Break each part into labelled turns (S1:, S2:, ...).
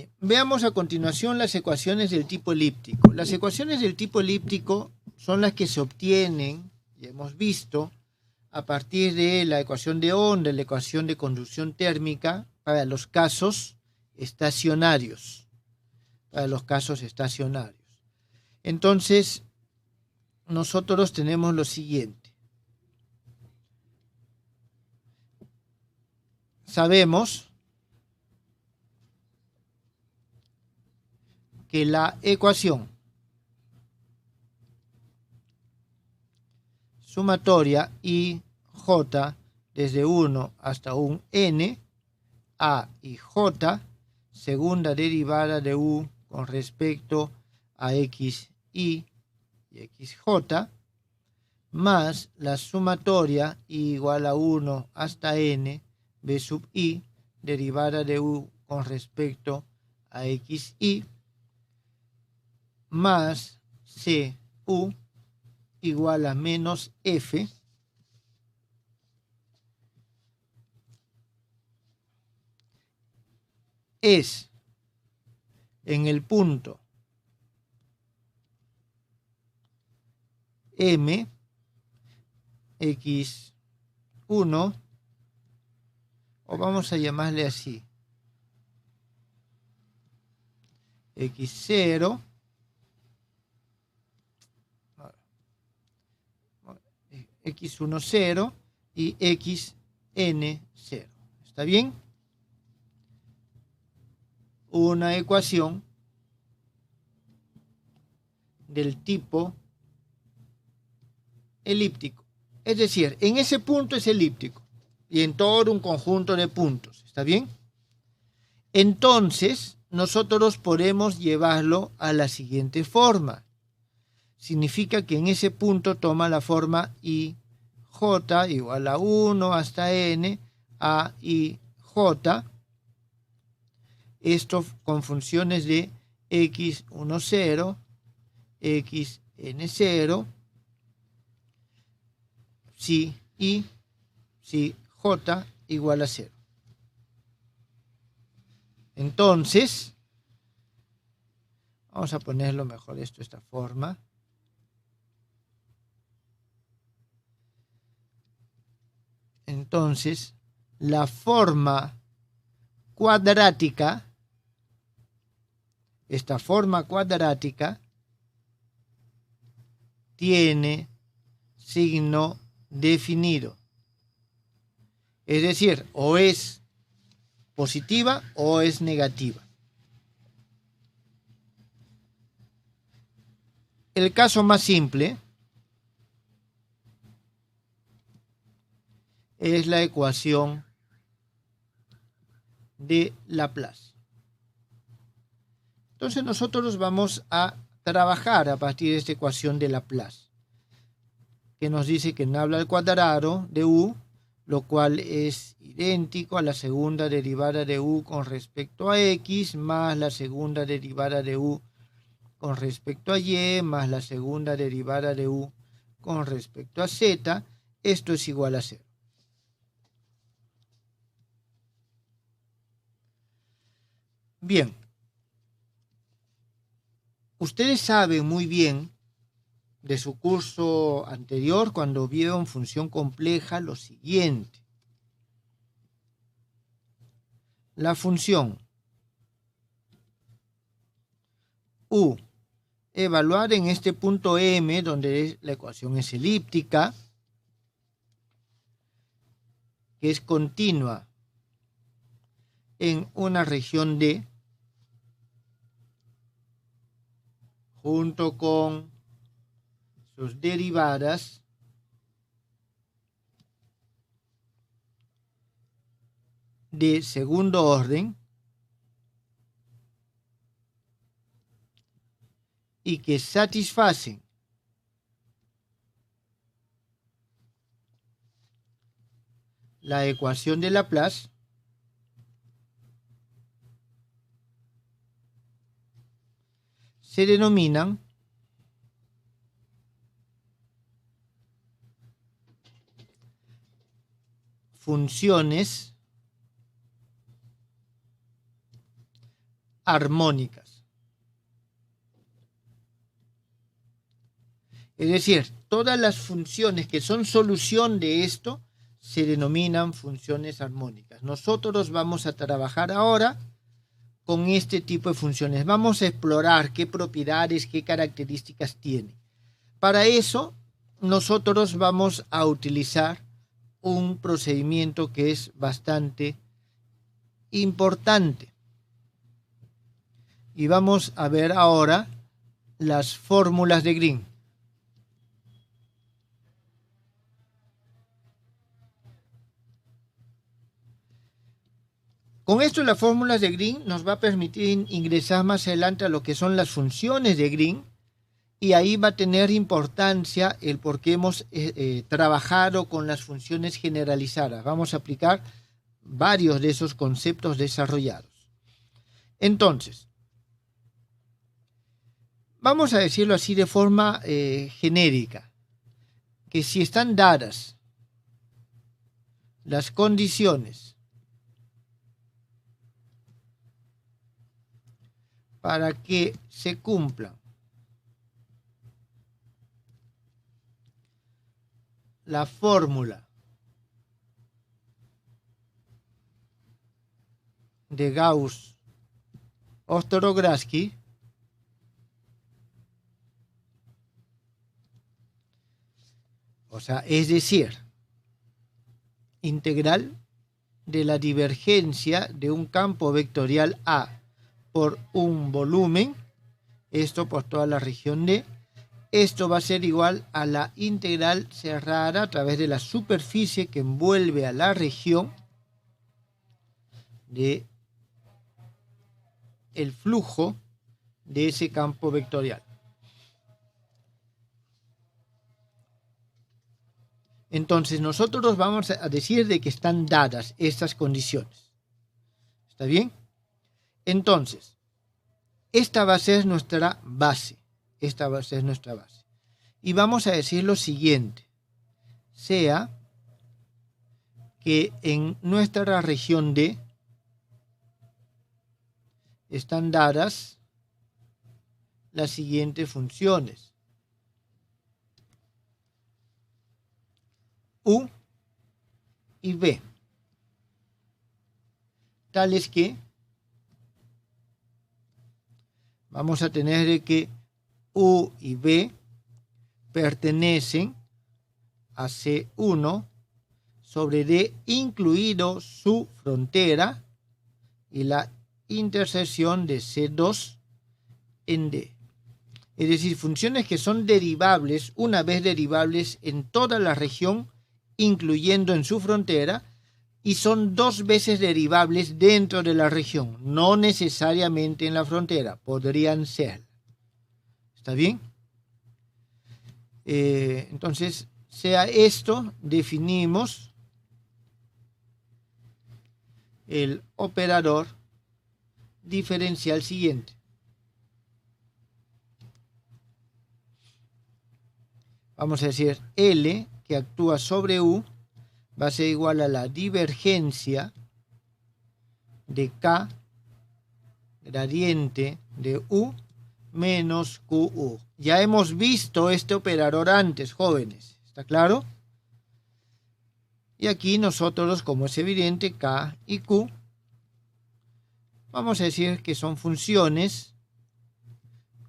S1: Bien, veamos a continuación las ecuaciones del tipo elíptico. Las ecuaciones del tipo elíptico son las que se obtienen, ya hemos visto, a partir de la ecuación de onda, la ecuación de conducción térmica para los casos estacionarios. Entonces, nosotros tenemos lo siguiente. Sabemos que la ecuación sumatoria I, J, desde 1 hasta un N, A y J, segunda derivada de U con respecto a X, Y y XJ, más la sumatoria I igual a 1 hasta N, B sub I, derivada de U con respecto a X, Y, más C, U, igual a menos F, es en el punto M, X1, o vamos a llamarle así, X0, X1, 0 y XN, 0. ¿Está bien? Una ecuación del tipo elíptico. Es decir, en ese punto es elíptico y en todo un conjunto de puntos. ¿Está bien? Entonces, nosotros podemos llevarlo a la siguiente forma. Significa que en ese punto toma la forma IJ igual a 1 hasta N, A, I, J. Esto con funciones de X1, 0, XN0, si I, si J igual a 0. Entonces, vamos a ponerlo mejor esto de esta forma. Entonces, la forma cuadrática, esta forma cuadrática, tiene signo definido. Es decir, o es positiva o es negativa. El caso más simple es la ecuación de Laplace. Entonces nosotros vamos a trabajar a partir de esta ecuación de Laplace, que nos dice que n al cuadrado de U, lo cual es idéntico a la segunda derivada de U con respecto a X, más la segunda derivada de U con respecto a Y, más la segunda derivada de U con respecto a Z. Esto es igual a 0. Bien, ustedes saben muy bien de su curso anterior, cuando vieron función compleja, lo siguiente. La función U, evaluar en este punto M, donde la ecuación es elíptica, que es continua en una región D, junto con sus derivadas de segundo orden, y que satisfacen la ecuación de Laplace, se denominan funciones armónicas. Es decir, todas las funciones que son solución de esto se denominan funciones armónicas. Nosotros vamos a trabajar ahora con este tipo de funciones. Vamos a explorar qué propiedades, qué características tiene. Para eso, nosotros vamos a utilizar un procedimiento que es bastante importante. Y vamos a ver ahora las fórmulas de Green. Con esto las fórmulas de Green nos va a permitir ingresar más adelante a lo que son las funciones de Green, y ahí va a tener importancia el por qué hemos trabajado con las funciones generalizadas. Vamos a aplicar varios de esos conceptos desarrollados. Entonces, vamos a decirlo así de forma genérica, que si están dadas las condiciones para que se cumplan la fórmula de Gauss-Ostrogradski, o sea, es decir, integral de la divergencia de un campo vectorial A por un volumen, esto por toda la región D, esto va a ser igual a la integral cerrada a través de la superficie que envuelve a la región de el flujo de ese campo vectorial. Entonces nosotros vamos a decir de que están dadas estas condiciones. ¿Está bien? Entonces, esta va a ser nuestra base. Esta va a ser nuestra base. Y vamos a decir lo siguiente. Sea que en nuestra región D están dadas las siguientes funciones. U y B. Tales que vamos a tener que U y B pertenecen a C1 sobre D, incluido su frontera y la intersección de C2 en D. Es decir, funciones que son derivables, una vez derivables en toda la región, incluyendo en su frontera, y son dos veces derivables dentro de la región, no necesariamente en la frontera, podrían ser. ¿Está bien? Entonces, sea esto, definimos el operador diferencial siguiente. Vamos a decir L, que actúa sobre U, va a ser igual a la divergencia de K gradiente de U menos QU. Ya hemos visto este operador antes, jóvenes. ¿Está claro? Y aquí nosotros, como es evidente, K y Q, vamos a decir que son funciones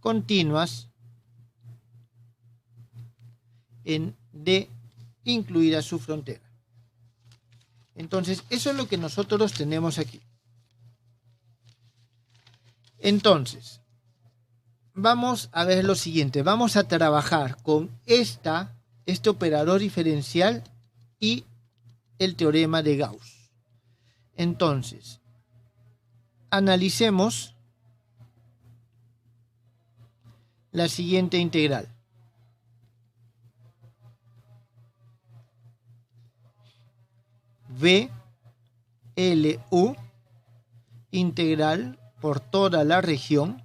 S1: continuas en D, incluida su frontera. Entonces, eso es lo que nosotros tenemos aquí. Entonces, vamos a ver lo siguiente. Vamos a trabajar con este operador diferencial y el teorema de Gauss. Entonces, analicemos la siguiente integral. VLU integral por toda la región.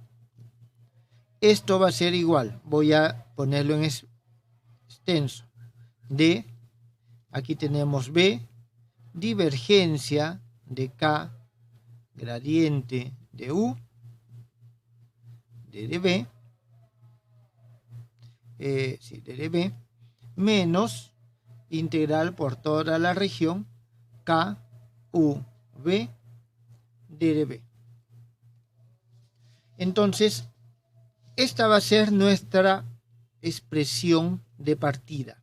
S1: Esto va a ser igual, voy a ponerlo en extenso, de, aquí tenemos B, divergencia de K, gradiente de U, dB, dB, menos integral por toda la región KUB dB. Entonces, esta va a ser nuestra expresión de partida.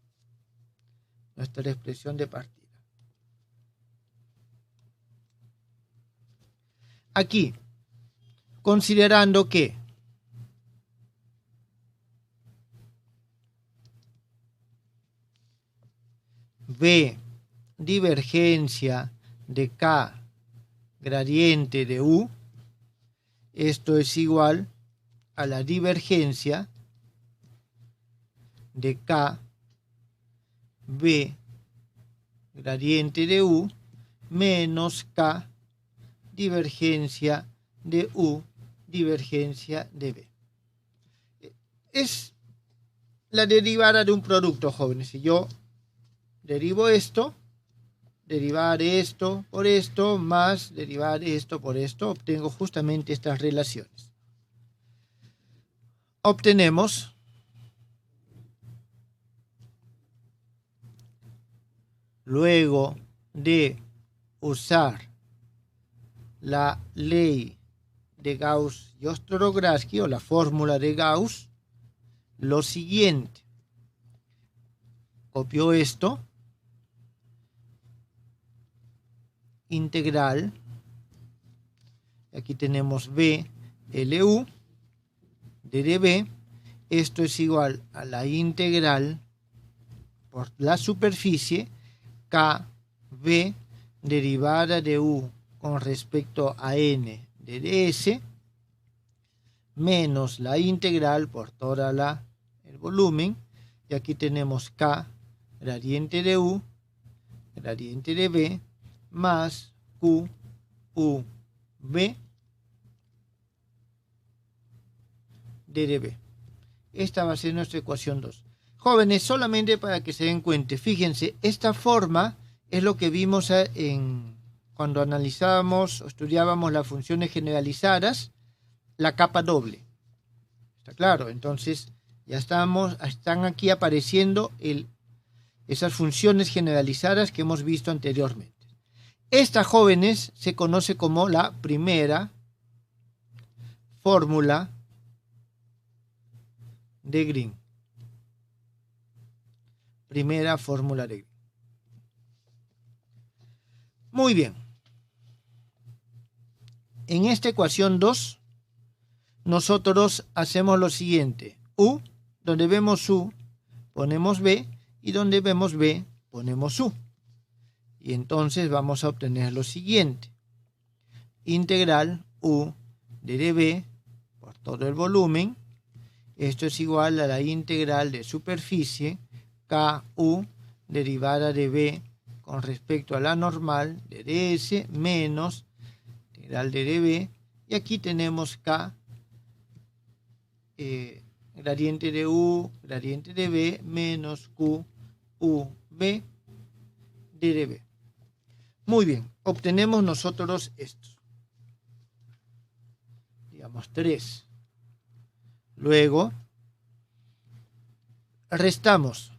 S1: Nuestra expresión de partida. Aquí, considerando que V divergencia de K gradiente de U, esto es igual a la divergencia de K V gradiente de U menos K divergencia de U divergencia de B. Es la derivada de un producto, jóvenes. Si yo derivo esto, derivar esto por esto, más derivar esto por esto, obtengo justamente estas relaciones. Obtenemos luego de usar la ley de Gauss y Ostrogradski, o la fórmula de Gauss, lo siguiente. Copio esto, integral, aquí tenemos B, LU, de dB, esto es igual a la integral por la superficie KB derivada de U con respecto a N de ds, menos la integral por toda el volumen, y aquí tenemos K gradiente de U, gradiente de B, más Q, U, B, de dB. Esta va a ser nuestra ecuación 2. Jóvenes, solamente para que se den cuenta, fíjense, esta forma es lo que vimos cuando analizábamos o estudiábamos las funciones generalizadas, la capa doble. ¿Está claro? Entonces, ya están aquí apareciendo esas funciones generalizadas que hemos visto anteriormente. Esta, jóvenes, se conoce como la primera fórmula de Green. Primera fórmula de Green. Muy bien. En esta ecuación 2, nosotros hacemos lo siguiente. U, donde vemos U, ponemos B, y donde vemos B, ponemos U. Y entonces vamos a obtener lo siguiente. Integral U de dB por todo el volumen. Esto es igual a la integral de superficie KU derivada de B con respecto a la normal de ds menos integral de dB. Y aquí tenemos K gradiente de U, gradiente de B, menos Q, U, B, de dB. Muy bien, obtenemos nosotros estos. Digamos 3. Luego, restamos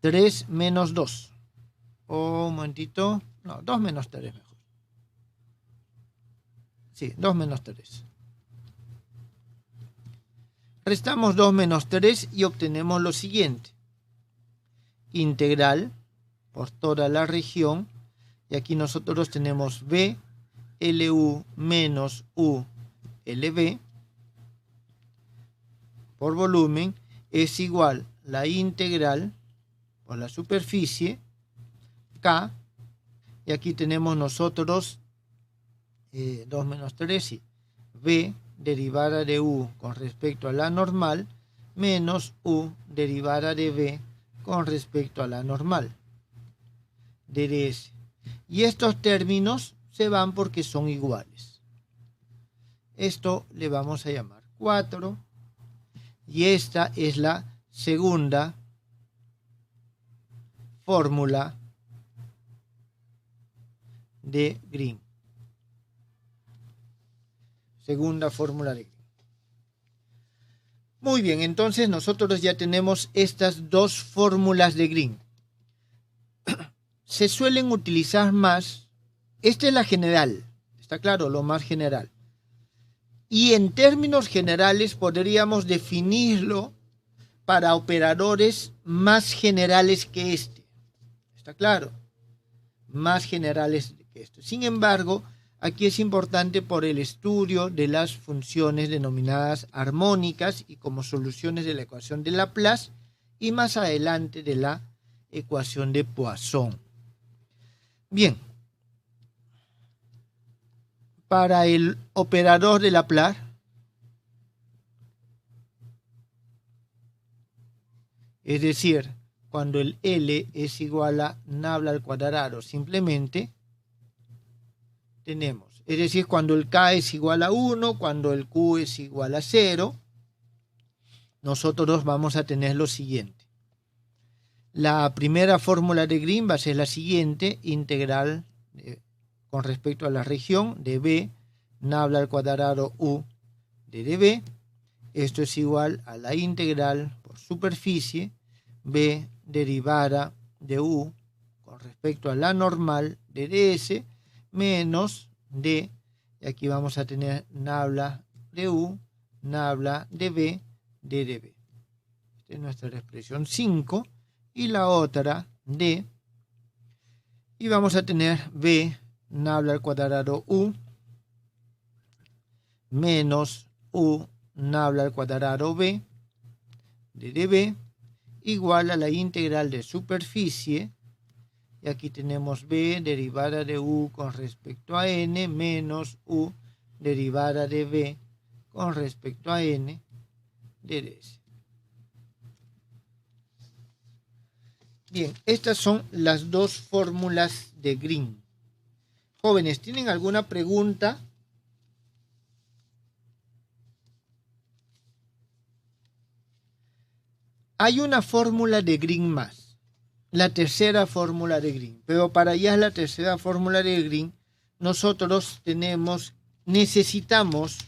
S1: 3 menos 2. Un momentito. No, 2 menos 3 mejor. Sí, 2 menos 3. Restamos 2 menos 3 y obtenemos lo siguiente. Integral por toda la región. Y aquí nosotros tenemos B, LU menos U, LB. Por volumen es igual la integral por la superficie K. Y aquí tenemos nosotros 2 menos 3, sí, B derivada de U con respecto a la normal menos U derivada de B con respecto a la normal de ds. Y estos términos se van porque son iguales. Esto le vamos a llamar 4. Y esta es la segunda fórmula de Green. Segunda fórmula de Green. Muy bien, entonces nosotros ya tenemos estas dos fórmulas de Green. Se suelen utilizar más, esta es la general, está claro, lo más general. Y en términos generales podríamos definirlo para operadores más generales que este. ¿Está claro? Más generales que esto. Sin embargo, aquí es importante por el estudio de las funciones denominadas armónicas y como soluciones de la ecuación de Laplace y más adelante de la ecuación de Poisson. Bien, para el operador de Laplace, es decir, cuando el L es igual a nabla al cuadrado, simplemente tenemos, es decir, cuando el K es igual a 1, cuando el Q es igual a 0, nosotros vamos a tener lo siguiente. La primera fórmula de Green va a ser la siguiente, integral con respecto a la región de B, nabla al cuadrado U de dB. Esto es igual a la integral por superficie B derivada de U con respecto a la normal de ds menos D, y aquí vamos a tener nabla de U, nabla de B de dB. Esta es nuestra expresión 5 y la otra D, y vamos a tener B nabla al cuadrado U menos U nabla al cuadrado B de dB igual a la integral de superficie, y aquí tenemos B derivada de U con respecto a N menos U derivada de B con respecto a N de ds. Bien, estas son las dos fórmulas de Green. Jóvenes, ¿tienen alguna pregunta? Hay una fórmula de Green más, la tercera fórmula de Green, pero para hallar la tercera fórmula de Green, nosotros necesitamos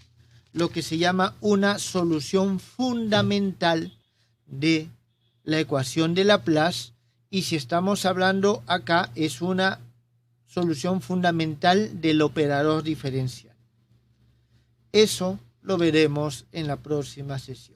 S1: lo que se llama una solución fundamental de la ecuación de Laplace, y si estamos hablando acá es una solución fundamental del operador diferencial. Eso lo veremos en la próxima sesión.